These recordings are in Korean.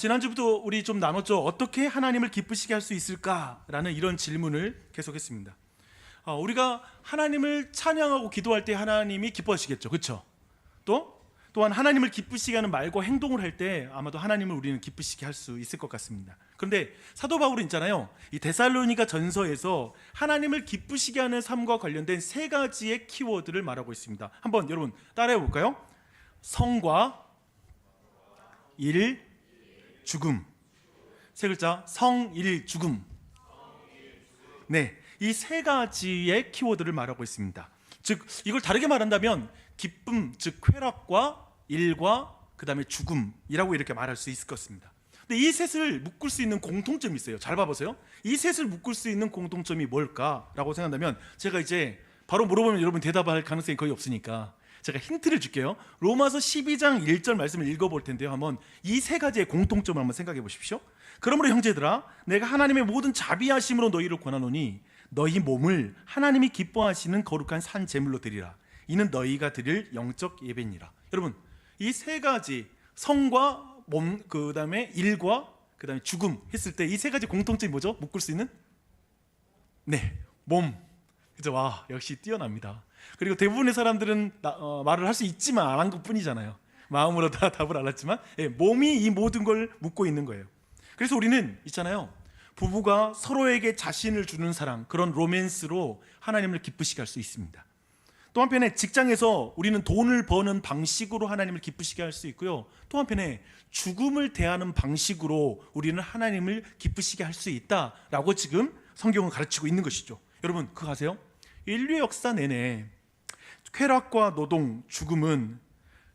지난주부터 우리 좀 나눴죠. 어떻게 하나님을 기쁘시게 할 수 있을까라는 이런 질문을 계속했습니다. 우리가 하나님을 찬양하고 기도할 때 하나님이 기뻐하시겠죠, 그렇죠? 또한 하나님을 기쁘시게 하는 말과 행동을 할 때 아마도 하나님을 우리는 기쁘시게 할 수 있을 것 같습니다. 그런데 사도 바울은 있잖아요, 이 데살로니가 전서에서 하나님을 기쁘시게 하는 삶과 관련된 세 가지의 키워드를 말하고 있습니다. 한번 여러분 따라해 볼까요? 성과, 일, 죽음. 세 글자, 성, 일, 죽음. 네, 이 세 가지의 키워드를 말하고 있습니다. 즉 이걸 다르게 말한다면 기쁨, 즉 쾌락과 일과 그 다음에 죽음이라고 이렇게 말할 수 있을 것 같습니다. 근데 이 셋을 묶을 수 있는 공통점이 있어요. 잘 봐보세요. 이 셋을 묶을 수 있는 공통점이 뭘까라고 생각한다면, 제가 이제 바로 물어보면 여러분 대답할 가능성이 거의 없으니까 제가 힌트를 줄게요. 로마서 12장 1절 말씀을 읽어볼 텐데요, 한번 이 세 가지의 공통점을 한번 생각해 보십시오. 그러므로 형제들아, 내가 하나님의 모든 자비하심으로 너희를 권하노니 너희 몸을 하나님이 기뻐하시는 거룩한 산 제물로 드리라. 이는 너희가 드릴 영적 예배니라. 여러분, 이 세 가지, 성과 몸, 그 다음에 일과 그 다음에 죽음 했을 때 이 세 가지 공통점이 뭐죠? 묶을 수 있는? 네, 몸. 그죠? 와, 역시 뛰어납니다. 그리고 대부분의 사람들은 말을 할 수 있지만 안 한 것뿐이잖아요. 마음으로 다 답을 알았지만 몸이 이 모든 걸 묶고 있는 거예요. 그래서 우리는 있잖아요, 부부가 서로에게 자신을 주는 사랑, 그런 로맨스로 하나님을 기쁘시게 할 수 있습니다. 또 한편에 직장에서 우리는 돈을 버는 방식으로 하나님을 기쁘시게 할 수 있고요, 또 한편에 죽음을 대하는 방식으로 우리는 하나님을 기쁘시게 할 수 있다라고 지금 성경은 가르치고 있는 것이죠. 여러분 그거 아세요? 인류 역사 내내 쾌락과 노동, 죽음은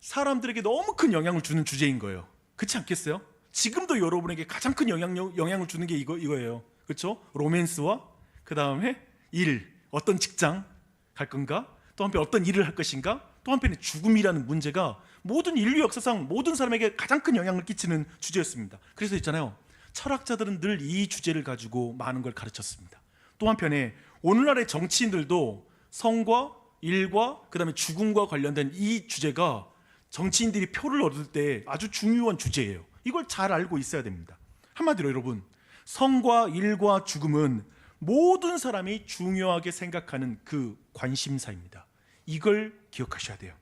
사람들에게 너무 큰 영향을 주는 주제인 거예요. 그렇지 않겠어요? 지금도 여러분에게 가장 큰 영향을 주는 게 이거예요. 그렇죠? 로맨스와 그 다음에 일, 어떤 직장 갈 건가? 또 한편 어떤 일을 할 것인가? 또 한편에 죽음이라는 문제가 모든 인류 역사상 모든 사람에게 가장 큰 영향을 끼치는 주제였습니다. 그래서 있잖아요, 철학자들은 늘 이 주제를 가지고 많은 걸 가르쳤습니다. 또 한편에 오늘날의 정치인들도 성과 일과 그 다음에 죽음과 관련된 이 주제가 정치인들이 표를 얻을 때 아주 중요한 주제예요. 이걸 잘 알고 있어야 됩니다. 한마디로 여러분, 성과 일과 죽음은 모든 사람이 중요하게 생각하는 그 관심사입니다. 이걸 기억하셔야 돼요.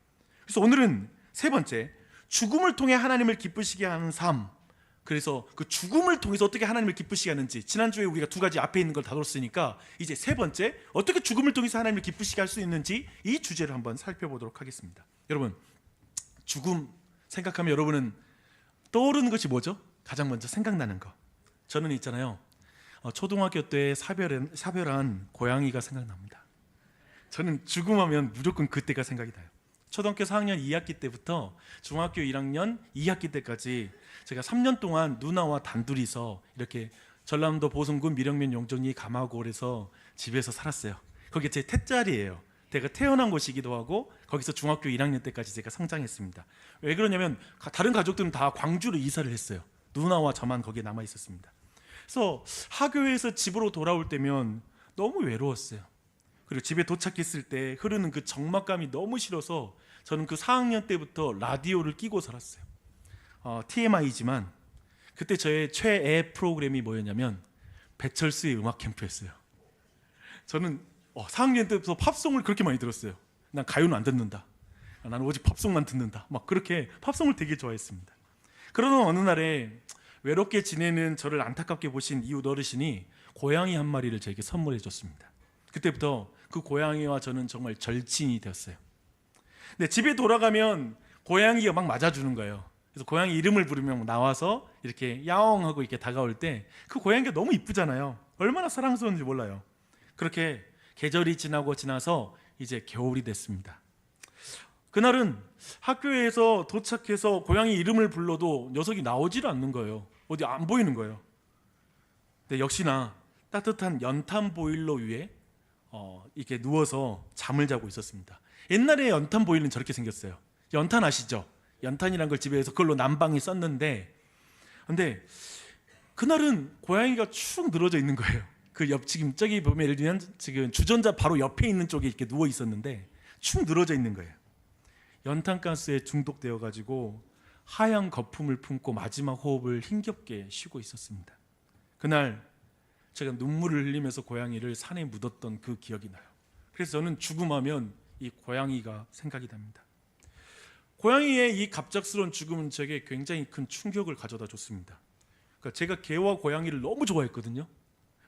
그래서 오늘은 세 번째, 죽음을 통해 하나님을 기쁘시게 하는 삶. 그래서 그 죽음을 통해서 어떻게 하나님을 기쁘시게 하는지, 지난주에 우리가 두 가지 앞에 있는 걸 다뤘으니까 이제 세 번째, 어떻게 죽음을 통해서 하나님을 기쁘시게 할 수 있는지 이 주제를 한번 살펴보도록 하겠습니다. 여러분, 죽음 생각하면 여러분은 떠오르는 것이 뭐죠? 가장 먼저 생각나는 거. 저는 있잖아요, 초등학교 때 사별한 고양이가 생각납니다. 저는 죽음하면 무조건 그때가 생각이 나요. 초등학교 4학년 2학기 때부터 중학교 1학년 2학기 때까지 제가 3년 동안 누나와 단둘이서 이렇게 전남도 보성군 밀양면 용정리 가마골에서 집에서 살았어요. 거기 제 탯자리예요. 제가 태어난 곳이기도 하고 거기서 중학교 1학년 때까지 제가 성장했습니다. 왜 그러냐면 다른 가족들은 다 광주로 이사를 했어요. 누나와 저만 거기에 남아 있었습니다. 그래서 하교에서 집으로 돌아올 때면 너무 외로웠어요. 그리고 집에 도착했을 때 흐르는 그 적막감이 너무 싫어서 저는 그 4학년 때부터 라디오를 끼고 살았어요. TMI지만 그때 저의 최애 프로그램이 뭐였냐면 배철수의 음악 캠프였어요. 저는 4학년 때부터 팝송을 그렇게 많이 들었어요. 난 가요는 안 듣는다, 나는 오직 팝송만 듣는다, 막 그렇게 팝송을 되게 좋아했습니다. 그러던 어느 날에 외롭게 지내는 저를 안타깝게 보신 이웃 어르신이 고양이 한 마리를 저에게 선물해 줬습니다. 그때부터 그 고양이와 저는 정말 절친이 되었어요. 근데 집에 돌아가면 고양이가 막 맞아주는 거예요. 그래서 고양이 이름을 부르면 나와서 이렇게 야옹 하고 이렇게 다가올 때 그 고양이가 너무 이쁘잖아요. 얼마나 사랑스러운지 몰라요. 그렇게 계절이 지나서 이제 겨울이 됐습니다. 그날은 학교에서 도착해서 고양이 이름을 불러도 녀석이 나오질 않는 거예요. 어디 안 보이는 거예요. 근데 역시나 따뜻한 연탄 보일러 위에 이렇게 누워서 잠을 자고 있었습니다. 옛날에 연탄 보일러는 저렇게 생겼어요. 연탄 아시죠? 연탄이란 걸 집에서 그걸로 난방이 썼는데, 근데 그날은 고양이가 축 늘어져 있는 거예요. 그 지금 저기 보면 예를 들면 지금 주전자 바로 옆에 있는 쪽에 이렇게 누워 있었는데 축 늘어져 있는 거예요. 연탄가스에 중독되어 가지고 하얀 거품을 품고 마지막 호흡을 힘겹게 쉬고 있었습니다. 그날 제가 눈물을 흘리면서 고양이를 산에 묻었던 그 기억이 나요. 그래서 저는 죽음하면 이 고양이가 생각이 납니다. 고양이의 이 갑작스러운 죽음은 제게 굉장히 큰 충격을 가져다 줬습니다. 그러니까 제가 개와 고양이를 너무 좋아했거든요.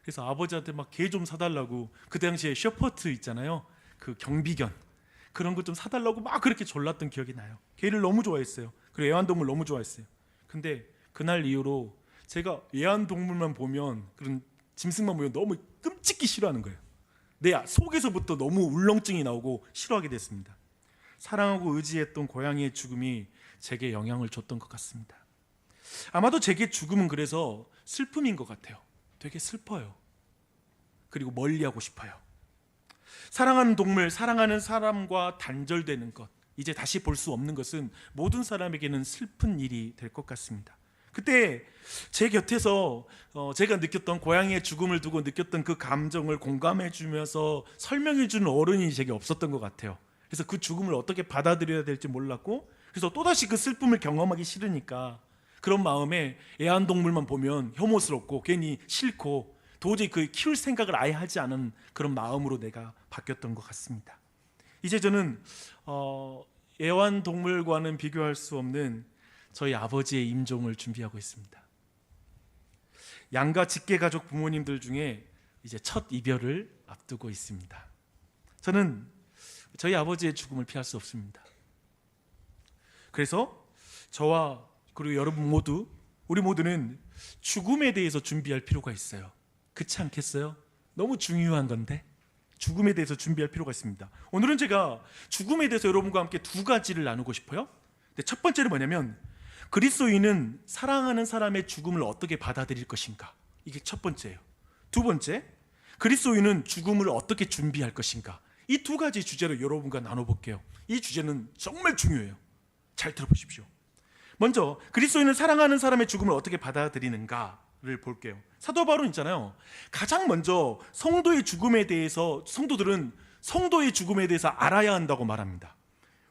그래서 아버지한테 막 개 좀 사달라고, 그 당시에 셔퍼트 있잖아요, 그 경비견, 그런 거 좀 사달라고 막 그렇게 졸랐던 기억이 나요. 개를 너무 좋아했어요. 그리고 애완동물 너무 좋아했어요. 근데 그날 이후로 제가 애완동물만 보면, 그런 짐승만 보면 너무 끔찍히 싫어하는 거예요. 내 속에서부터 너무 울렁증이 나오고 싫어하게 됐습니다. 사랑하고 의지했던 고양이의 죽음이 제게 영향을 줬던 것 같습니다. 아마도 제게 죽음은 그래서 슬픔인 것 같아요. 되게 슬퍼요. 그리고 멀리하고 싶어요. 사랑하는 동물, 사랑하는 사람과 단절되는 것, 이제 다시 볼 수 없는 것은 모든 사람에게는 슬픈 일이 될 것 같습니다. 그때 제 곁에서 제가 느꼈던, 고양이의 죽음을 두고 느꼈던 그 감정을 공감해 주면서 설명해 주는 어른이 제게 없었던 것 같아요. 그래서 그 죽음을 어떻게 받아들여야 될지 몰랐고, 그래서 또다시 그 슬픔을 경험하기 싫으니까 그런 마음에 애완동물만 보면 혐오스럽고 괜히 싫고 도저히 그 키울 생각을 아예 하지 않은 그런 마음으로 내가 바뀌었던 것 같습니다. 이제 저는 애완동물과는 비교할 수 없는 저희 아버지의 임종을 준비하고 있습니다. 양가 직계가족 부모님들 중에 이제 첫 이별을 앞두고 있습니다. 저는 저희 아버지의 죽음을 피할 수 없습니다. 그래서 저와 그리고 여러분 모두, 우리 모두는 죽음에 대해서 준비할 필요가 있어요. 그렇지 않겠어요? 너무 중요한 건데 죽음에 대해서 준비할 필요가 있습니다. 오늘은 제가 죽음에 대해서 여러분과 함께 두 가지를 나누고 싶어요. 근데 첫 번째는 뭐냐면, 그리스도인은 사랑하는 사람의 죽음을 어떻게 받아들일 것인가, 이게 첫 번째예요. 두 번째, 그리스도인은 죽음을 어떻게 준비할 것인가. 이 두 가지 주제로 여러분과 나눠볼게요. 이 주제는 정말 중요해요. 잘 들어보십시오. 먼저 그리스도인은 사랑하는 사람의 죽음을 어떻게 받아들이는가를 볼게요. 사도 바울은 있잖아요, 가장 먼저 성도의 죽음에 대해서, 성도들은 성도의 죽음에 대해서 알아야 한다고 말합니다.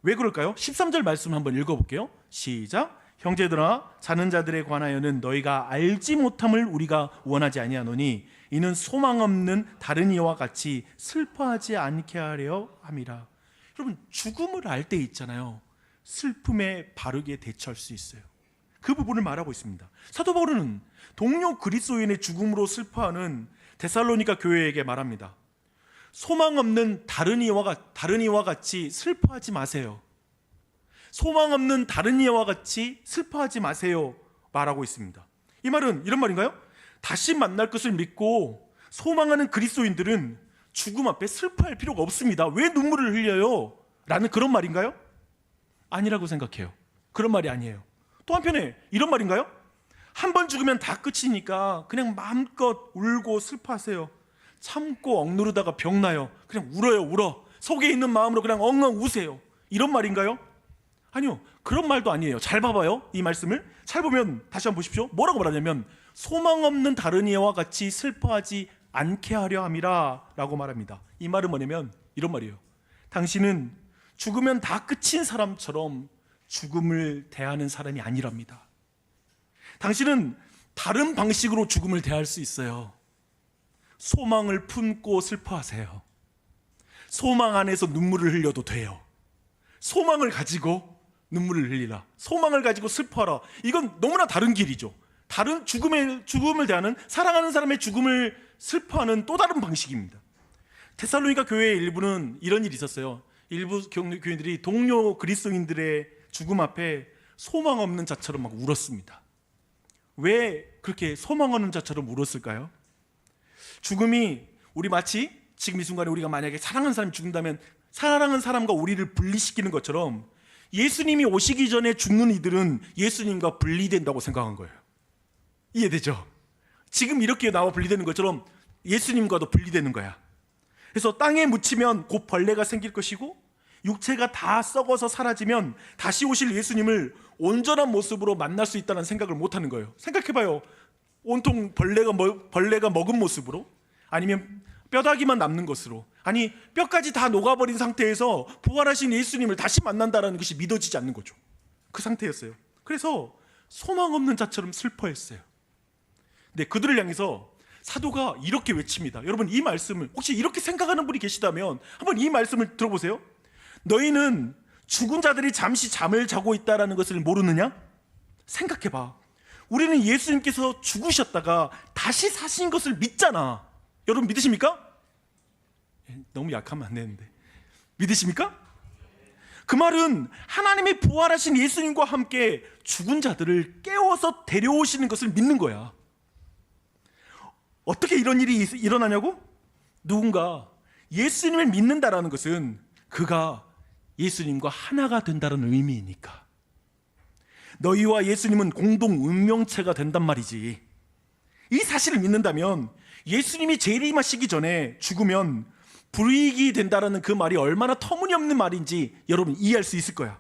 왜 그럴까요? 13절 말씀 한번 읽어볼게요. 시작. 형제들아, 자는 자들에 관하여는 너희가 알지 못함을 우리가 원하지 아니하노니 이는 소망 없는 다른 이와 같이 슬퍼하지 않게 하려 함이라. 여러분, 죽음을 알 때 있잖아요, 슬픔에 바르게 대처할 수 있어요. 그 부분을 말하고 있습니다. 사도 바울은 동료 그리스도인의 죽음으로 슬퍼하는 데살로니가 교회에게 말합니다. 소망 없는 다른 이와 같이 슬퍼하지 마세요. 소망 없는 다른 이와 같이 슬퍼하지 마세요 말하고 있습니다. 이 말은 이런 말인가요? 다시 만날 것을 믿고 소망하는 그리스도인들은 죽음 앞에 슬퍼할 필요가 없습니다. 왜 눈물을 흘려요? 라는 그런 말인가요? 아니라고 생각해요. 그런 말이 아니에요. 또 한편에 이런 말인가요? 한 번 죽으면 다 끝이니까 그냥 마음껏 울고 슬퍼하세요. 참고 억누르다가 병나요, 그냥 울어. 속에 있는 마음으로 그냥 엉엉 우세요. 이런 말인가요? 아니요, 그런 말도 아니에요. 잘 봐봐요, 이 말씀을 잘 보면. 다시 한번 보십시오. 뭐라고 말하냐면, 소망 없는 다른 이와 같이 슬퍼하지 않게 하려 함이라 라고 말합니다. 이 말은 뭐냐면 이런 말이에요. 당신은 죽으면 다 끝인 사람처럼 죽음을 대하는 사람이 아니랍니다. 당신은 다른 방식으로 죽음을 대할 수 있어요. 소망을 품고 슬퍼하세요. 소망 안에서 눈물을 흘려도 돼요. 소망을 가지고 눈물을 흘리라, 소망을 가지고 슬퍼하라, 이건 너무나 다른 길이죠. 다른 죽음을 대하는, 사랑하는 사람의 죽음을 슬퍼하는 또 다른 방식입니다. 데살로니가 교회의 일부는 이런 일이 있었어요. 일부 교인들이 동료 그리스도인들의 죽음 앞에 소망 없는 자처럼 막 울었습니다. 왜 그렇게 소망 없는 자처럼 울었을까요? 죽음이, 우리 마치 지금 이 순간에 우리가 만약에 사랑하는 사람이 죽는다면 사랑하는 사람과 우리를 분리시키는 것처럼, 예수님이 오시기 전에 죽는 이들은 예수님과 분리된다고 생각한 거예요. 이해되죠? 지금 이렇게 나와 분리되는 것처럼 예수님과도 분리되는 거야. 그래서 땅에 묻히면 곧 벌레가 생길 것이고, 육체가 다 썩어서 사라지면 다시 오실 예수님을 온전한 모습으로 만날 수 있다는 생각을 못하는 거예요. 생각해봐요. 온통 벌레가 먹은 모습으로, 아니면 뼈다귀만 남는 것으로, 아니 뼈까지 다 녹아버린 상태에서 부활하신 예수님을 다시 만난다는 것이 믿어지지 않는 거죠. 그 상태였어요. 그래서 소망 없는 자처럼 슬퍼했어요. 근데 그들을 향해서 사도가 이렇게 외칩니다. 여러분, 이 말씀을 혹시 이렇게 생각하는 분이 계시다면 한번 이 말씀을 들어보세요. 너희는 죽은 자들이 잠시 잠을 자고 있다는 것을 모르느냐? 생각해봐. 우리는 예수님께서 죽으셨다가 다시 사신 것을 믿잖아. 여러분 믿으십니까? 너무 약하면 안 되는데 믿으십니까? 그 말은 하나님이 부활하신 예수님과 함께 죽은 자들을 깨워서 데려오시는 것을 믿는 거야. 어떻게 이런 일이 일어나냐고? 누군가 예수님을 믿는다라는 것은 그가 예수님과 하나가 된다는 의미이니까. 너희와 예수님은 공동 운명체가 된단 말이지. 이 사실을 믿는다면 예수님이 재림하시기 전에 죽으면 불이익이 된다라는 그 말이 얼마나 터무니없는 말인지 여러분 이해할 수 있을 거야.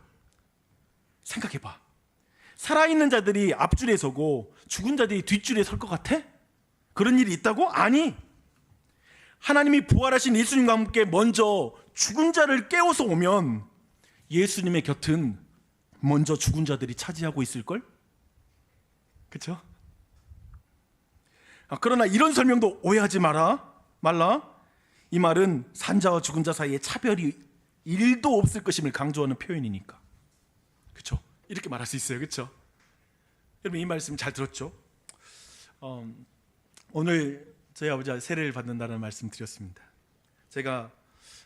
생각해봐. 살아있는 자들이 앞줄에 서고 죽은 자들이 뒷줄에 설 것 같아? 그런 일이 있다고? 아니. 하나님이 부활하신 예수님과 함께 먼저 죽은 자를 깨워서 오면 예수님의 곁은 먼저 죽은 자들이 차지하고 있을걸? 그렇죠? 그러나 이런 설명도 오해하지 말라. 이 말은 산자와 죽은 자 사이에 차별이 1도 없을 것임을 강조하는 표현이니까. 그렇죠? 이렇게 말할 수 있어요. 그렇죠? 여러분 이 말씀 잘 들었죠? 오늘 저희 아버지가 세례를 받는다는 말씀 드렸습니다. 제가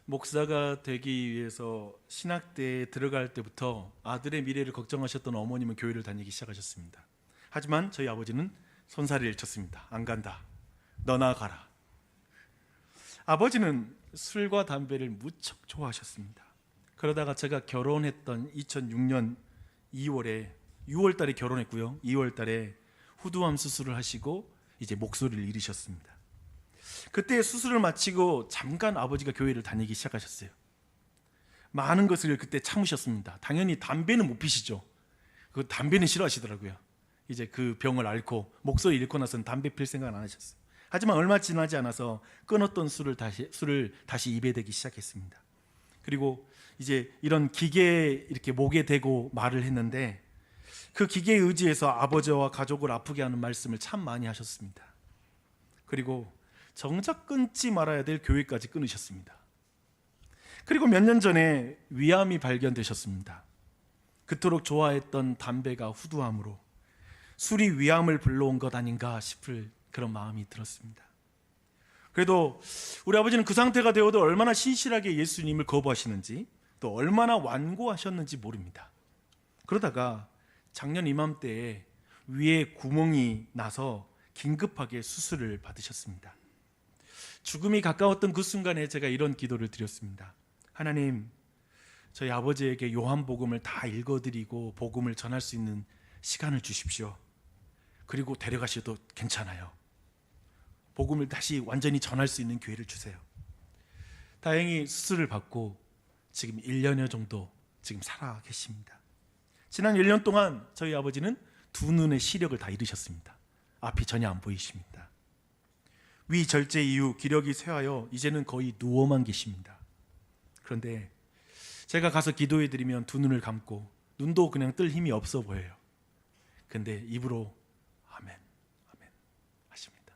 목사가 되기 위해서 신학대에 들어갈 때부터 아들의 미래를 걱정하셨던 어머님은 교회를 다니기 시작하셨습니다. 하지만 저희 아버지는 손사래를 쳤습니다. 안 간다. 너나 가라. 아버지는 술과 담배를 무척 좋아하셨습니다. 그러다가 제가 결혼했던 2006년 6월 달에 결혼했고요. 2월 달에 후두암 수술을 하시고 이제 목소리를 잃으셨습니다. 그때 수술을 마치고 잠깐 아버지가 교회를 다니기 시작하셨어요. 많은 것을 그때 참으셨습니다. 당연히 담배는 못 피시죠. 그 담배는 싫어하시더라고요. 이제 그 병을 앓고 목소리 잃고 나서는 담배 필 생각은 안 하셨어요. 하지만 얼마 지나지 않아서 끊었던 술을 다시 입에 대기 시작했습니다. 그리고 이제 이런 기계에 이렇게 목에 대고 말을 했는데 그 기계에 의지해서 아버지와 가족을 아프게 하는 말씀을 참 많이 하셨습니다. 그리고 정작 끊지 말아야 될 교회까지 끊으셨습니다. 그리고 몇 년 전에 위암이 발견되셨습니다. 그토록 좋아했던 담배가 후두암으로 술이 위암을 불러온 것 아닌가 싶을 그런 마음이 들었습니다. 그래도 우리 아버지는 그 상태가 되어도 얼마나 신실하게 예수님을 거부하시는지 또 얼마나 완고하셨는지 모릅니다. 그러다가 작년 이맘때에 위에 구멍이 나서 긴급하게 수술을 받으셨습니다. 죽음이 가까웠던 그 순간에 제가 이런 기도를 드렸습니다. 하나님, 저희 아버지에게 요한복음을 다 읽어드리고 복음을 전할 수 있는 시간을 주십시오. 그리고 데려가셔도 괜찮아요. 복음을 다시 완전히 전할 수 있는 기회를 주세요. 다행히 수술을 받고 지금 1년여 정도 지금 살아 계십니다. 지난 1년 동안 저희 아버지는 두 눈의 시력을 다 잃으셨습니다. 앞이 전혀 안 보이십니다. 위 절제 이후 기력이 쇠하여 이제는 거의 누워만 계십니다. 그런데 제가 가서 기도해 드리면 두 눈을 감고 눈도 그냥 뜰 힘이 없어 보여요. 근데 입으로 아멘, 아멘 하십니다.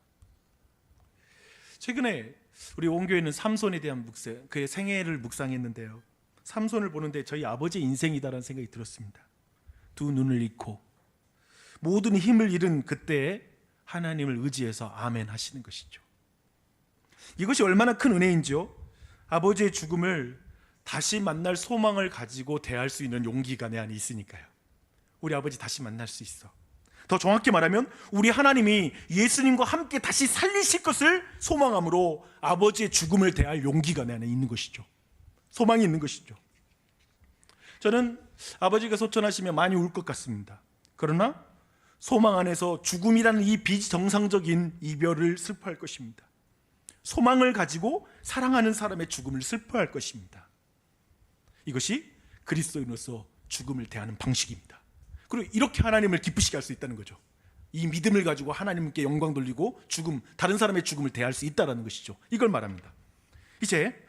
최근에 우리 온교회는 삼손에 대한 그의 생애를 묵상했는데요. 삼손을 보는데 저희 아버지의 인생이다라는 생각이 들었습니다. 두 눈을 잃고 모든 힘을 잃은 그때에 하나님을 의지해서 아멘 하시는 것이죠. 이것이 얼마나 큰 은혜인지요. 아버지의 죽음을 다시 만날 소망을 가지고 대할 수 있는 용기가 내 안에 있으니까요. 우리 아버지 다시 만날 수 있어. 더 정확히 말하면 우리 하나님이 예수님과 함께 다시 살리실 것을 소망함으로 아버지의 죽음을 대할 용기가 내 안에 있는 것이죠. 소망이 있는 것이죠. 저는 아버지가 소천하시면 많이 울 것 같습니다. 그러나 소망 안에서 죽음이라는 이 비정상적인 이별을 슬퍼할 것입니다. 소망을 가지고 사랑하는 사람의 죽음을 슬퍼할 것입니다. 이것이 그리스도인으로서 죽음을 대하는 방식입니다. 그리고 이렇게 하나님을 기쁘시게 할 수 있다는 거죠. 이 믿음을 가지고 하나님께 영광 돌리고 다른 사람의 죽음을 대할 수 있다는 것이죠. 이걸 말합니다. 이제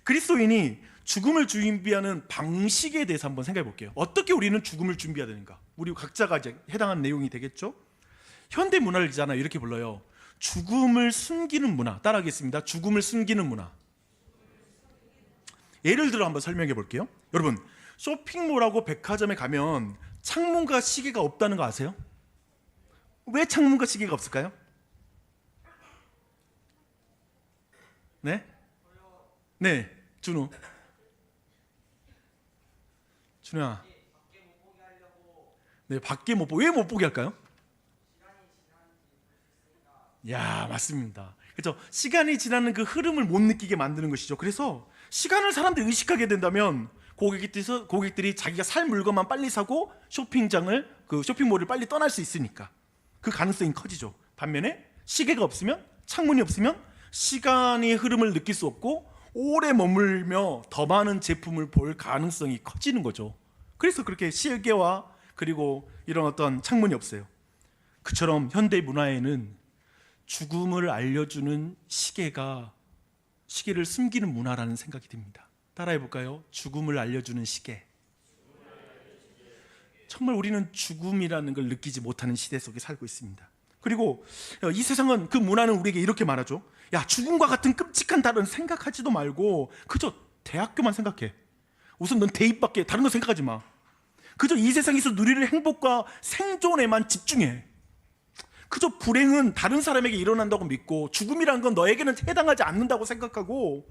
그리스도인이 죽음을 준비하는 방식에 대해서 한번 생각해 볼게요. 어떻게 우리는 죽음을 준비해야 되는가? 우리 각자가 이제 해당하는 내용이 되겠죠? 현대 문화를 이렇게 불러요. 죽음을 숨기는 문화. 따라하겠습니다. 죽음을 숨기는 문화. 예를 들어 한번 설명해 볼게요. 여러분, 쇼핑몰하고 백화점에 가면 창문과 시계가 없다는 거 아세요? 왜 창문과 시계가 없을까요? 네? 네, 준우야. 네, 밖에 못 보게. 왜 못 보게 할까요? 야, 맞습니다. 그렇죠. 시간이 지나는 그 흐름을 못 느끼게 만드는 것이죠. 그래서 시간을 사람들이 의식하게 된다면 고객들이 자기가 살 물건만 빨리 사고 쇼핑몰을 빨리 떠날 수 있으니까 그 가능성이 커지죠. 반면에 시계가 없으면, 창문이 없으면 시간의 흐름을 느낄 수 없고 오래 머물며 더 많은 제품을 볼 가능성이 커지는 거죠. 그래서 그렇게 시계와 그리고 이런 어떤 창문이 없어요. 그처럼 현대 문화에는 죽음을 알려주는 시계를 숨기는 문화라는 생각이 듭니다. 따라해 볼까요? 죽음을 알려주는 시계. 정말 우리는 죽음이라는 걸 느끼지 못하는 시대 속에 살고 있습니다. 그리고 이 세상은, 그 문화는 우리에게 이렇게 말하죠. 야, 죽음과 같은 끔찍한 다른 생각하지도 말고 그저 대학교만 생각해. 우선 넌 대입밖에 다른 거 생각하지 마. 그저 이 세상에서 누리는 행복과 생존에만 집중해. 그저 불행은 다른 사람에게 일어난다고 믿고 죽음이란 건 너에게는 해당하지 않는다고 생각하고,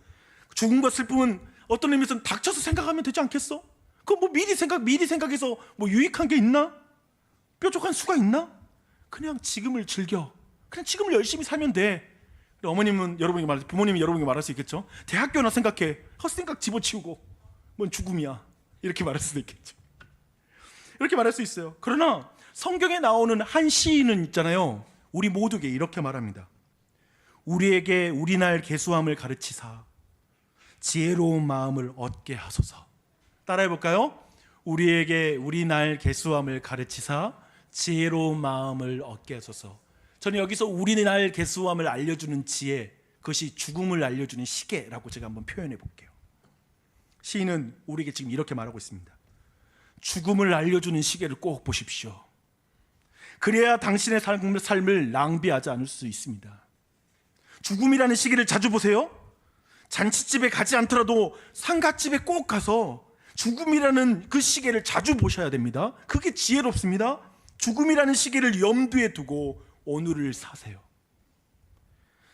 죽음과 슬픔은 어떤 의미에서는 닥쳐서 생각하면 되지 않겠어? 그거 뭐 미리 생각해서 뭐 유익한 게 있나? 뾰족한 수가 있나? 그냥 지금을 즐겨. 그냥 지금을 열심히 살면 돼. 어머님은 여러분에게 부모님이 여러분에게 말할 수 있겠죠. 대학교나 생각해. 헛생각 집어치우고 뭔 죽음이야, 이렇게 말할 수도 있겠죠. 이렇게 말할 수 있어요. 그러나 성경에 나오는 한 시인은 있잖아요. 우리 모두에게 이렇게 말합니다. 우리에게 우리날 계수함을 가르치사 지혜로운 마음을 얻게 하소서. 따라해 볼까요? 우리에게 우리날 계수함을 가르치사 지혜로운 마음을 얻게 하소서. 저는 여기서 우리날 계수함을 알려주는 지혜, 그것이 죽음을 알려주는 시계라고 제가 한번 표현해 볼게요. 시인은 우리에게 지금 이렇게 말하고 있습니다. 죽음을 알려주는 시계를 꼭 보십시오. 그래야 당신의 삶을 낭비하지 않을 수 있습니다. 죽음이라는 시계를 자주 보세요. 잔치집에 가지 않더라도 상갓집에 꼭 가서 죽음이라는 그 시계를 자주 보셔야 됩니다. 그게 지혜롭습니다. 죽음이라는 시계를 염두에 두고 오늘을 사세요.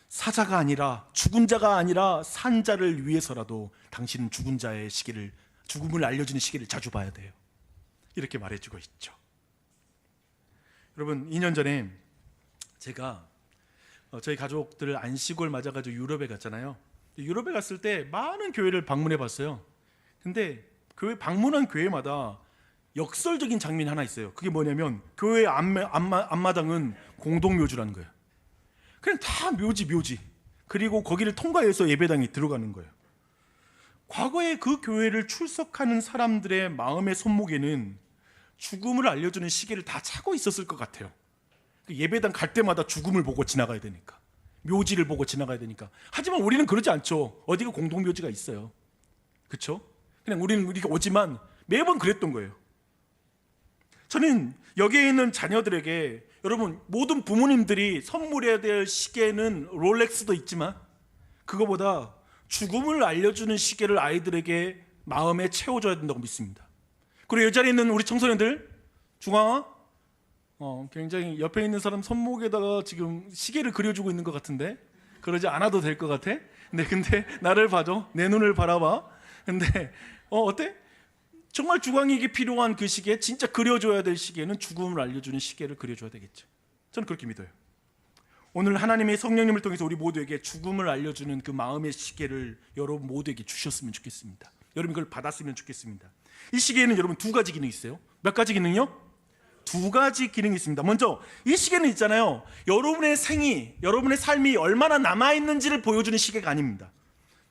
사자가 아니라, 죽은 자가 아니라 산 자를 위해서라도 당신은 죽음을 알려주는 시계를 자주 봐야 돼요. 이렇게 말해주고 있죠. 여러분, 2년 전에 제가 저희 가족들 안식을 맞아가지고 유럽에 갔잖아요. 유럽에 갔을 때 많은 교회를 방문해 봤어요. 근데 방문한 교회마다 역설적인 장면이 하나 있어요. 그게 뭐냐면 교회 앞마당은 공동묘지라는 거예요. 그냥 다 묘지. 그리고 거기를 통과해서 예배당에 들어가는 거예요. 과거에 그 교회를 출석하는 사람들의 마음의 손목에는 죽음을 알려주는 시계를 다 차고 있었을 것 같아요. 예배당 갈 때마다 죽음을 보고 지나가야 되니까, 묘지를 보고 지나가야 되니까. 하지만 우리는 그러지 않죠. 어디가 공동묘지가 있어요. 그렇죠? 그냥 우리는 이렇게 오지만 매번 그랬던 거예요. 저는 여기에 있는 자녀들에게, 여러분, 모든 부모님들이 선물해야 될 시계는 롤렉스도 있지만 그거보다 죽음을 알려주는 시계를 아이들에게 마음에 채워줘야 된다고 믿습니다. 그리고 이 자리에 있는 우리 청소년들, 중앙아, 굉장히 옆에 있는 사람 손목에다가 지금 시계를 그려주고 있는 것 같은데 그러지 않아도 될 것 같아? 네, 근데 나를 봐줘. 내 눈을 바라봐. 근데 어때? 정말 주광이에게 필요한 그 시계, 진짜 그려줘야 될 시계는 죽음을 알려주는 시계를 그려줘야 되겠죠. 저는 그렇게 믿어요. 오늘 하나님의 성령님을 통해서 우리 모두에게 죽음을 알려주는 그 마음의 시계를 여러분 모두에게 주셨으면 좋겠습니다. 여러분 이걸 받았으면 좋겠습니다. 이 시계에는 여러분 두 가지 기능이 있어요. 몇 가지 기능이요? 두 가지 기능이 있습니다. 먼저 이 시계는 있잖아요, 여러분의 여러분의 삶이 얼마나 남아있는지를 보여주는 시계가 아닙니다.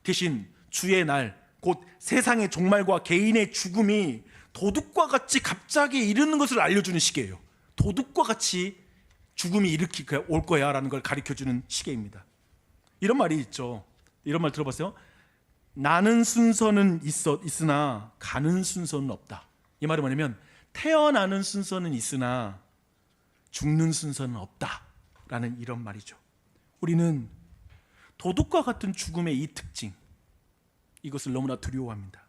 대신 주의 날, 곧 세상의 종말과 개인의 죽음이 도둑과 같이 갑자기 이르는 것을 알려주는 시계예요. 도둑과 같이 죽음이 올 거야 라는 걸 가르쳐주는 시계입니다. 이런 말이 있죠. 이런 말 들어봤어요? 나는 순서는 있으나 가는 순서는 없다. 이 말이 뭐냐면 태어나는 순서는 있으나 죽는 순서는 없다라는 이런 말이죠. 우리는 도둑과 같은 죽음의 이 특징, 이것을 너무나 두려워합니다.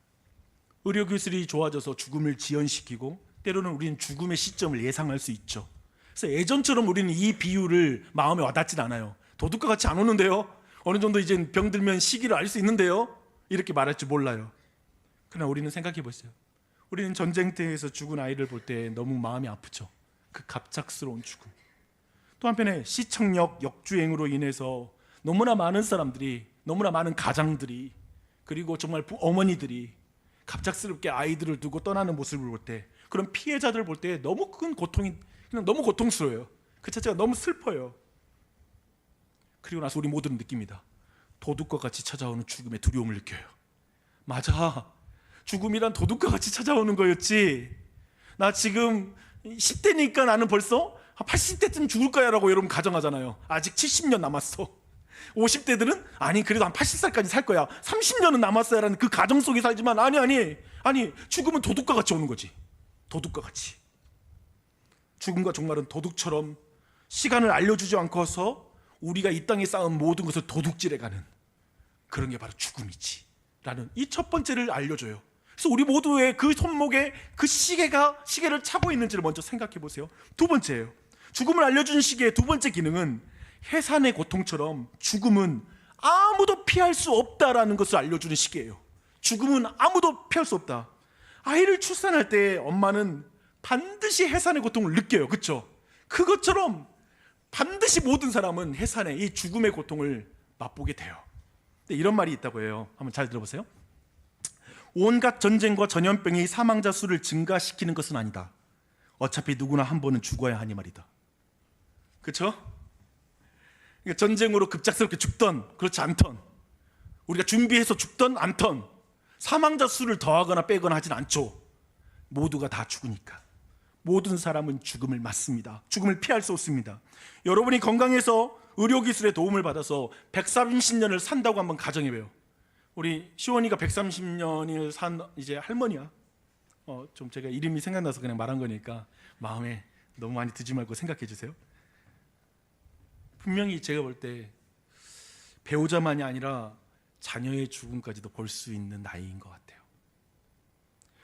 의료기술이 좋아져서 죽음을 지연시키고 때로는 우리는 죽음의 시점을 예상할 수 있죠. 그래서 예전처럼 우리는 이 비유를 마음에 와닿진 않아요. 도둑과 같이 안 오는데요, 어느 정도 이제 병들면 시기를 알 수 있는데요, 이렇게 말할 줄 몰라요. 그러나 우리는 생각해 보세요. 우리는 전쟁터에서 죽은 아이를 볼 때 너무 마음이 아프죠. 그 갑작스러운 죽음. 또 한편에 시청역 역주행으로 인해서 너무나 많은 사람들이, 너무나 많은 가장들이, 그리고 정말 어머니들이 갑작스럽게 아이들을 두고 떠나는 모습을 볼 때, 그런 피해자들을 볼 때 너무 큰 고통이, 그냥 너무 고통스러워요. 그 자체가 너무 슬퍼요. 그리고 나서 우리 모두는 느낍니다. 도둑과 같이 찾아오는 죽음의 두려움을 느껴요. 맞아, 죽음이란 도둑과 같이 찾아오는 거였지. 나 지금 10대니까 나는 벌써 80대쯤 죽을 거야 라고 여러분 가정하잖아요. 아직 70년 남았어. 50대들은 아니 그래도 한 80살까지 살 거야, 30년은 남았어야 라는 그 가정 속에 살지만, 아니 죽음은 도둑과 같이 오는 거지. 도둑과 같이. 죽음과 종말은 도둑처럼 시간을 알려주지 않고서 우리가 이 땅에 쌓은 모든 것을 도둑질해가는 그런 게 바로 죽음이지 라는 이 첫 번째를 알려줘요. 그래서 우리 모두의 그 손목에 그 시계를 차고 있는지를 먼저 생각해 보세요. 두 번째예요. 죽음을 알려주는 시계의 두 번째 기능은 해산의 고통처럼 죽음은 아무도 피할 수 없다라는 것을 알려주는 시계예요. 죽음은 아무도 피할 수 없다. 아이를 출산할 때 엄마는 반드시 해산의 고통을 느껴요. 그렇죠? 그것처럼 반드시 모든 사람은 해산의 이 죽음의 고통을 맛보게 돼요. 근데 이런 말이 있다고 해요. 한번 잘 들어보세요. 온갖 전쟁과 전염병이 사망자 수를 증가시키는 것은 아니다. 어차피 누구나 한 번은 죽어야 하니 말이다. 그렇죠? 그러니까 전쟁으로 급작스럽게 죽던 그렇지 않던, 우리가 준비해서 죽던 않던, 사망자 수를 더하거나 빼거나 하진 않죠. 모두가 다 죽으니까. 모든 사람은 죽음을 맞습니다. 죽음을 피할 수 없습니다. 여러분이 건강해서 의료기술의 도움을 받아서 130년을 산다고 한번 가정해봐요. 우리 시원이가 130년을 산 이제 할머니야. 좀 제가 이름이 생각나서 그냥 말한 거니까 마음에 너무 많이 드지 말고 생각해 주세요. 분명히 제가 볼 때 배우자만이 아니라 자녀의 죽음까지도 볼 수 있는 나이인 것 같아요.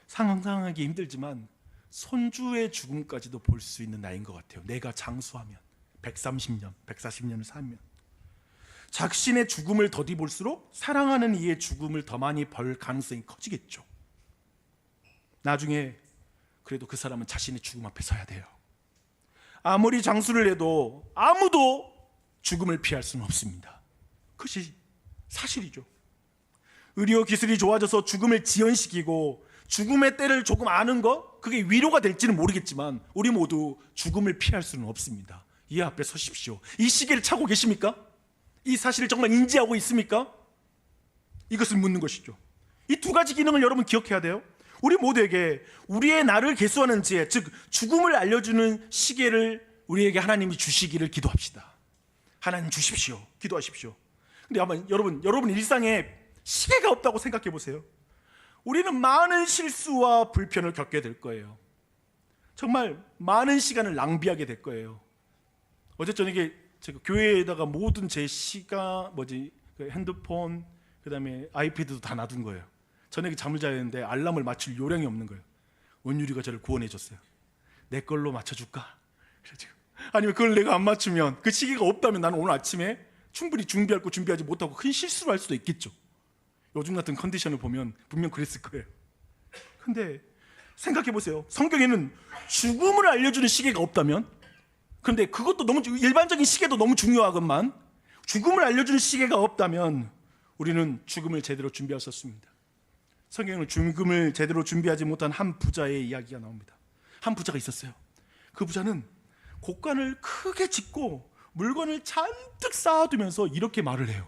상상하기 힘들지만 손주의 죽음까지도 볼 수 있는 나이인 것 같아요. 내가 장수하면 130년, 140년을 살면. 자신의 죽음을 더디 볼수록 사랑하는 이의 죽음을 더 많이 볼 가능성이 커지겠죠. 나중에 그래도 그 사람은 자신의 죽음 앞에 서야 돼요. 아무리 장수를 해도 아무도 죽음을 피할 수는 없습니다. 그것이 사실이죠. 의료기술이 좋아져서 죽음을 지연시키고 죽음의 때를 조금 아는 것, 그게 위로가 될지는 모르겠지만 우리 모두 죽음을 피할 수는 없습니다. 이 앞에 서십시오. 이 시계를 차고 계십니까? 이 사실을 정말 인지하고 있습니까? 이것을 묻는 것이죠. 이 두 가지 기능을 여러분 기억해야 돼요. 우리 모두에게 우리의 나를 계수하는 지혜, 즉 죽음을 알려주는 시계를 우리에게 하나님이 주시기를 기도합시다. 하나님 주십시오. 기도하십시오. 근데 아마 여러분 일상에 시계가 없다고 생각해 보세요. 우리는 많은 실수와 불편을 겪게 될 거예요. 정말 많은 시간을 낭비하게 될 거예요. 어제 저녁에 제가 교회에다가 모든 제 그 핸드폰, 그다음에 아이패드도 다 놔둔 거예요. 저녁에 잠을 자야 되는데 알람을 맞출 요량이 없는 거예요. 원유리가 저를 구원해 줬어요. 내 걸로 맞춰줄까? 그래가지고 아니면 그걸 내가 안 맞추면, 그 시계가 없다면 나는 오늘 아침에 충분히 준비할 거 준비하지 못하고 큰 실수를 할 수도 있겠죠. 요즘 같은 컨디션을 보면 분명 그랬을 거예요. 근데 생각해 보세요. 성경에는 죽음을 알려주는 시계가 없다면, 그런데 그것도 너무, 일반적인 시계도 너무 중요하건만 죽음을 알려주는 시계가 없다면 우리는 죽음을 제대로 준비할 수 없습니다. 성경은 죽음을 제대로 준비하지 못한 한 부자의 이야기가 나옵니다. 한 부자가 있었어요. 그 부자는 곡간을 크게 짓고 물건을 잔뜩 쌓아두면서 이렇게 말을 해요.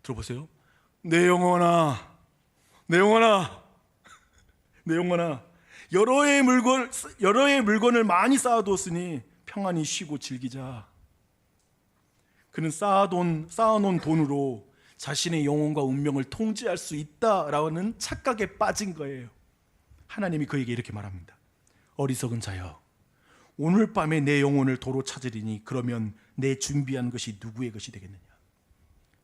들어보세요. 내 영혼아, 내 영혼아, 내 영혼아, 여러 해의 물건을 많이 쌓아두었으니 평안히 쉬고 즐기자. 그는 쌓아놓은 돈으로 자신의 영혼과 운명을 통제할 수 있다라는 착각에 빠진 거예요. 하나님이 그에게 이렇게 말합니다. 어리석은 자여, 오늘 밤에 내 영혼을 도로 찾으리니 그러면 내 준비한 것이 누구의 것이 되겠느냐.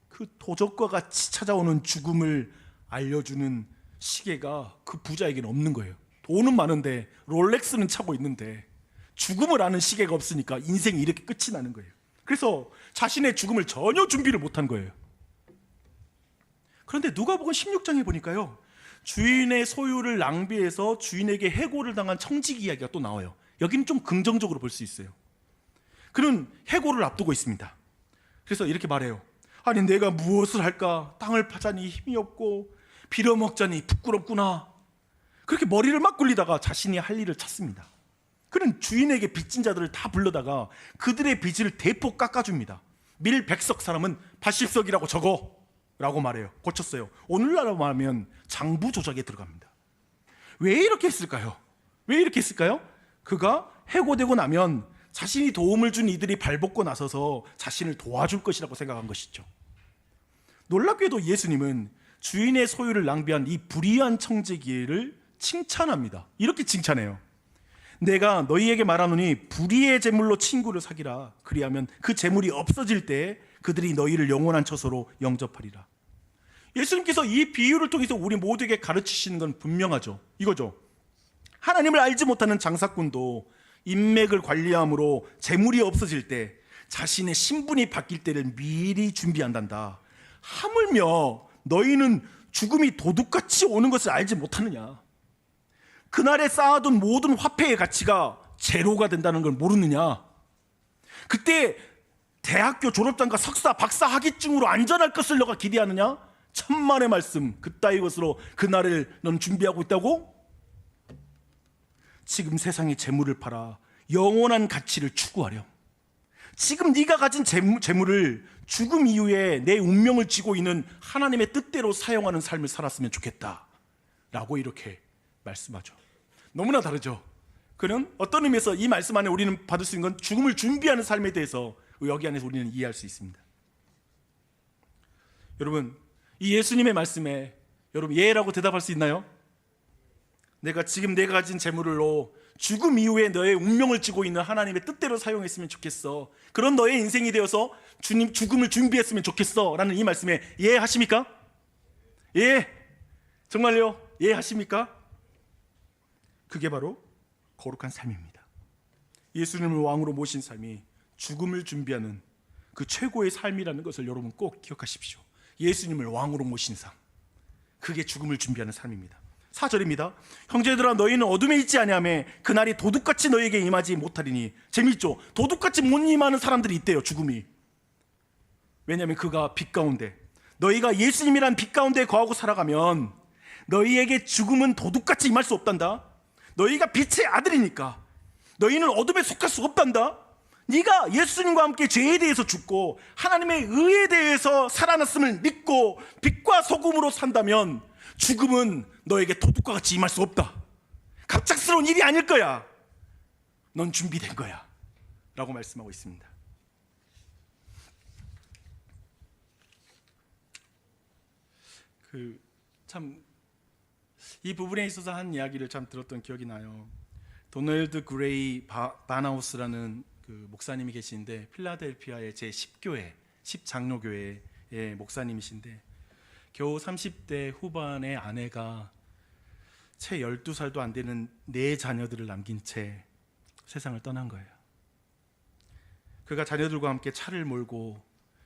그 도적과 같이 찾아오는 죽음을 알려주는 시계가 그 부자에게는 없는 거예요. 돈은 많은데 롤렉스는 차고 있는데 죽음을 아는 시계가 없으니까 인생이 이렇게 끝이 나는 거예요. 그래서 자신의 죽음을 전혀 준비를 못한 거예요. 그런데 누가복음 16장에 보니까요, 주인의 소유를 낭비해서 주인에게 해고를 당한 청지기 이야기가 또 나와요. 여기는 좀 긍정적으로 볼 수 있어요. 그는 해고를 앞두고 있습니다. 그래서 이렇게 말해요. 아니, 내가 무엇을 할까? 땅을 파자니 힘이 없고 빌어먹자니 부끄럽구나. 그렇게 머리를 막 굴리다가 자신이 할 일을 찾습니다. 그는 주인에게 빚진 자들을 다 불러다가 그들의 빚을 대폭 깎아줍니다. 밀 100석 사람은 80석이라고 적어 라고 말해요. 고쳤어요. 오늘날로 말하면 장부 조작에 들어갑니다. 왜 이렇게 했을까요? 왜 이렇게 했을까요? 그가 해고되고 나면 자신이 도움을 준 이들이 발벗고 나서서 자신을 도와줄 것이라고 생각한 것이죠. 놀랍게도 예수님은 주인의 소유를 낭비한 이 불의한 청지기를 칭찬합니다. 이렇게 칭찬해요. 내가 너희에게 말하노니 불의의 재물로 친구를 사귀라. 그리하면 그 재물이 없어질 때 그들이 너희를 영원한 처소로 영접하리라. 예수님께서 이 비유를 통해서 우리 모두에게 가르치시는 건 분명하죠. 이거죠. 하나님을 알지 못하는 장사꾼도 인맥을 관리함으로 재물이 없어질 때 자신의 신분이 바뀔 때를 미리 준비한단다. 하물며 너희는 죽음이 도둑같이 오는 것을 알지 못하느냐? 그날에 쌓아둔 모든 화폐의 가치가 제로가 된다는 걸 모르느냐? 그때 대학교 졸업장과 석사, 박사 학위증으로 안전할 것을 너가 기대하느냐? 천만의 말씀, 그따위 것으로 그날을 넌 준비하고 있다고? 지금 세상의 재물을 팔아 영원한 가치를 추구하렴. 지금 네가 가진 재물을 죽음 이후에 내 운명을 쥐고 있는 하나님의 뜻대로 사용하는 삶을 살았으면 좋겠다 라고 이렇게 말씀하죠. 너무나 다르죠. 그는 어떤 의미에서 이 말씀 안에 우리는 받을 수 있는 건 죽음을 준비하는 삶에 대해서 여기 안에서 우리는 이해할 수 있습니다. 여러분, 이 예수님의 말씀에 여러분 예라고 대답할 수 있나요? 내가 가진 재물로 죽음 이후에 너의 운명을 쥐고 있는 하나님의 뜻대로 사용했으면 좋겠어. 그런 너의 인생이 되어서 주님 죽음을 준비했으면 좋겠어 라는 이 말씀에 예하십니까? 예, 정말요? 예하십니까? 그게 바로 거룩한 삶입니다. 예수님을 왕으로 모신 삶이 죽음을 준비하는 그 최고의 삶이라는 것을 여러분 꼭 기억하십시오. 예수님을 왕으로 모신 삶, 그게 죽음을 준비하는 삶입니다. 4절입니다. 형제들아, 너희는 어둠에 있지 아니하며 그날이 도둑같이 너희에게 임하지 못하리니. 재밌죠? 도둑같이 못 임하는 사람들이 있대요, 죽음이. 왜냐하면 그가 빛 가운데, 너희가 예수님이란 빛 가운데 거하고 살아가면 너희에게 죽음은 도둑같이 임할 수 없단다. 너희가 빛의 아들이니까 너희는 어둠에 속할 수 없단다. 네가 예수님과 함께 죄에 대해서 죽고 하나님의 의에 대해서 살아났음을 믿고 빛과 소금으로 산다면 죽음은 너에게 도둑과 같이 임할 수 없다. 갑작스러운 일이 아닐 거야. 넌 준비된 거야 라고 말씀하고 있습니다. 이 부분에 있어서 한 이야기를 참 들었던 기억이 나요. 도널드 그레이 바나우스라는 그 목사님이 계시는데 필라델피아의 제10교회 10장로교회의 목사님이신데 겨우 30대 후반의 아내가 채 12살도 안 되는 4자녀들을 남긴 채 세상을 떠난 거예요. 그가 자녀들과 함께 차를 몰고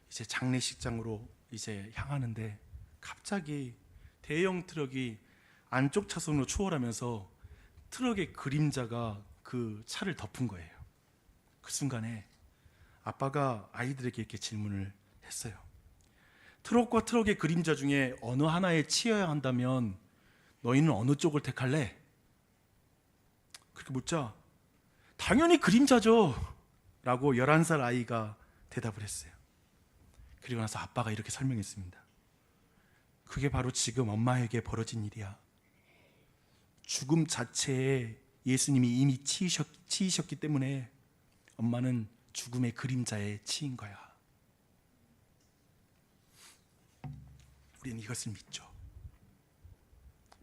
이제 장례식장으로 이제 향하는데 갑자기 대형 트럭이 안쪽 차선으로 추월하면서 트럭의 그림자가 그 차를 덮은 거예요. 그 순간에 아빠가 아이들에게 이렇게 질문을 했어요. 트럭과 트럭의 그림자 중에 어느 하나에 치여야 한다면 너희는 어느 쪽을 택할래? 그렇게 묻자 당연히 그림자죠 라고 11살 아이가 대답을 했어요. 그리고 나서 아빠가 이렇게 설명했습니다. 그게 바로 지금 엄마에게 벌어진 일이야. 죽음 자체에 예수님이 이미 치이셨기 때문에 엄마는 죽음의 그림자에 치인 거야. 우리는 이것을 믿죠.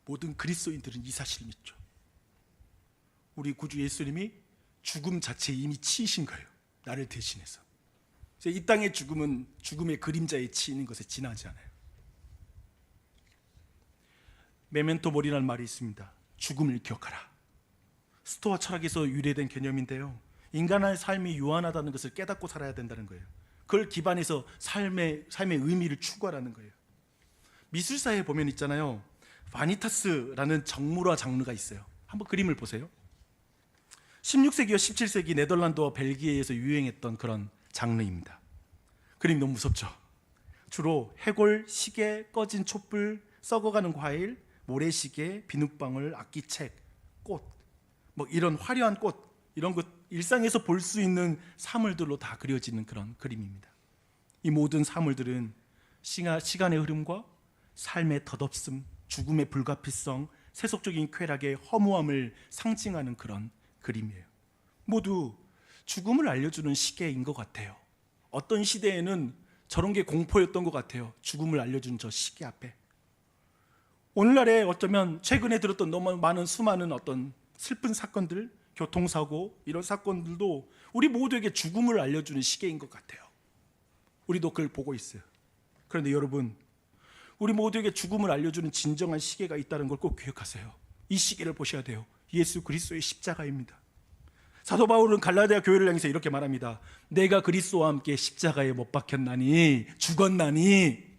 모든 그리스도인들은 이 사실을 믿죠. 우리 구주 예수님이 죽음 자체에 이미 치이신 거예요. 나를 대신해서. 그래서 이 땅의 죽음은 죽음의 그림자에 치이는 것에 지나지 않아요. 메멘토 모리라는 말이 있습니다. 죽음을 기억하라. 스토아 철학에서 유래된 개념인데요, 인간의 삶이 유한하다는 것을 깨닫고 살아야 된다는 거예요. 그걸 기반해서 삶의 의미를 추구하라는 거예요. 미술사에 보면 있잖아요, 바니타스라는 정물화 장르가 있어요. 한번 그림을 보세요. 16세기와 17세기 네덜란드와 벨기에에서 유행했던 그런 장르입니다. 그림 너무 무섭죠? 주로 해골, 시계, 꺼진 촛불, 썩어가는 과일, 모래시계, 비눗방울, 악기책, 꽃, 뭐 이런 화려한 꽃, 이런 것 일상에서 볼 수 있는 사물들로 다 그려지는 그런 그림입니다. 이 모든 사물들은 시간의 흐름과 삶의 덧없음, 죽음의 불가피성, 세속적인 쾌락의 허무함을 상징하는 그런 그림이에요. 모두 죽음을 알려주는 시계인 것 같아요. 어떤 시대에는 저런 게 공포였던 것 같아요. 죽음을 알려주는 저 시계 앞에. 오늘날에 어쩌면 최근에 들었던 너무 많은 수많은 어떤 슬픈 사건들, 교통사고, 이런 사건들도 우리 모두에게 죽음을 알려주는 시계인 것 같아요. 우리도 그걸 보고 있어요. 그런데 여러분, 우리 모두에게 죽음을 알려주는 진정한 시계가 있다는 걸 꼭 기억하세요. 이 시계를 보셔야 돼요. 예수 그리스도의 십자가입니다. 사도 바울은 갈라디아 교회를 향해서 이렇게 말합니다. 내가 그리스도와 함께 십자가에 못 박혔나니, 죽었나니.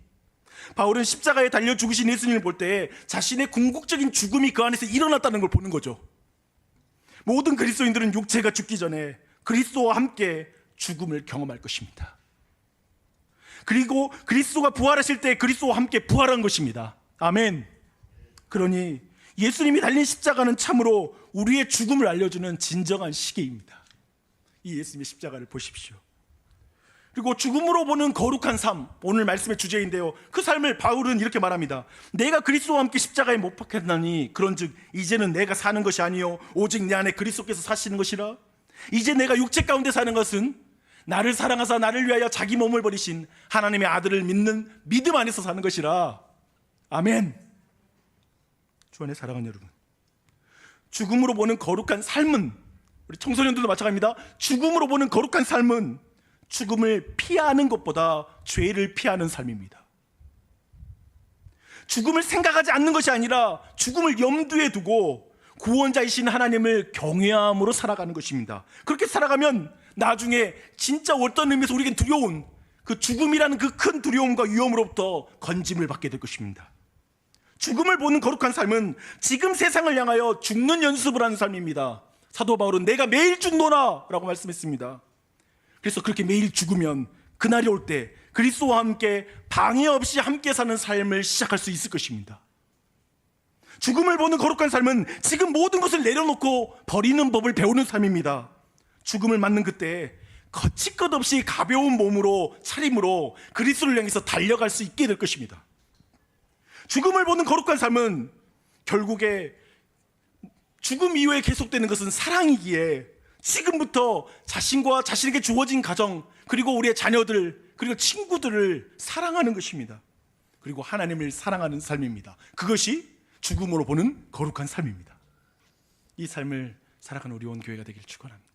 바울은 십자가에 달려 죽으신 예수님을 볼 때 자신의 궁극적인 죽음이 그 안에서 일어났다는 걸 보는 거죠. 모든 그리스도인들은 육체가 죽기 전에 그리스도와 함께 죽음을 경험할 것입니다. 그리고 그리스도가 부활하실 때 그리스도와 함께 부활한 것입니다. 아멘. 그러니 예수님이 달린 십자가는 참으로 우리의 죽음을 알려주는 진정한 시계입니다. 이 예수님의 십자가를 보십시오. 그리고 죽음으로 보는 거룩한 삶, 오늘 말씀의 주제인데요, 그 삶을 바울은 이렇게 말합니다. 내가 그리스도와 함께 십자가에 못 박혔나니 그런즉 이제는 내가 사는 것이 아니요 오직 내 안에 그리스도께서 사시는 것이라. 이제 내가 육체 가운데 사는 것은 나를 사랑하사 나를 위하여 자기 몸을 버리신 하나님의 아들을 믿는 믿음 안에서 사는 것이라. 아멘. 주 안에 사랑하는 여러분, 죽음으로 보는 거룩한 삶은, 우리 청소년들도 마찬가지입니다. 죽음으로 보는 거룩한 삶은 죽음을 피하는 것보다 죄를 피하는 삶입니다. 죽음을 생각하지 않는 것이 아니라 죽음을 염두에 두고 구원자이신 하나님을 경외함으로 살아가는 것입니다. 그렇게 살아가면 나중에 진짜 어떤 의미에서 우리에게 두려운 그 죽음이라는 그 큰 두려움과 위험으로부터 건짐을 받게 될 것입니다. 죽음을 보는 거룩한 삶은 지금 세상을 향하여 죽는 연습을 하는 삶입니다. 사도 바울은 내가 매일 죽노라 라고 말씀했습니다. 그래서 그렇게 매일 죽으면 그날이 올 때 그리스도와 함께 방해 없이 함께 사는 삶을 시작할 수 있을 것입니다. 죽음을 보는 거룩한 삶은 지금 모든 것을 내려놓고 버리는 법을 배우는 삶입니다. 죽음을 맞는 그때 거칠 것 없이 가벼운 몸으로, 차림으로 그리스도를 향해서 달려갈 수 있게 될 것입니다. 죽음을 보는 거룩한 삶은 결국에 죽음 이후에 계속되는 것은 사랑이기에 지금부터 자신과 자신에게 주어진 가정, 그리고 우리의 자녀들, 그리고 친구들을 사랑하는 것입니다. 그리고 하나님을 사랑하는 삶입니다. 그것이 죽음으로 보는 거룩한 삶입니다. 이 삶을 살아가는 우리 온 교회가 되길 축원합니다.